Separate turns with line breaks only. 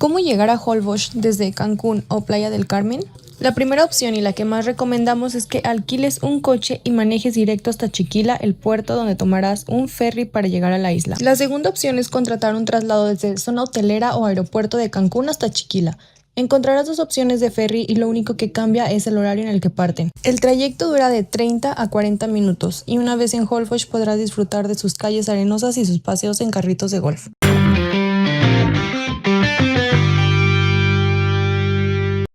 ¿Cómo llegar a Holbox desde Cancún o Playa del Carmen? La primera opción y la que más recomendamos es que alquiles un coche y manejes directo hasta Chiquila, el puerto donde tomarás un ferry para llegar a la isla. La segunda opción es contratar un traslado desde zona hotelera o aeropuerto de Cancún hasta Chiquila. Encontrarás dos opciones de ferry y lo único que cambia es el horario en el que parten. El trayecto dura de 30 a 40 minutos y una vez en Holbox podrás disfrutar de sus calles arenosas y sus paseos en carritos de golf.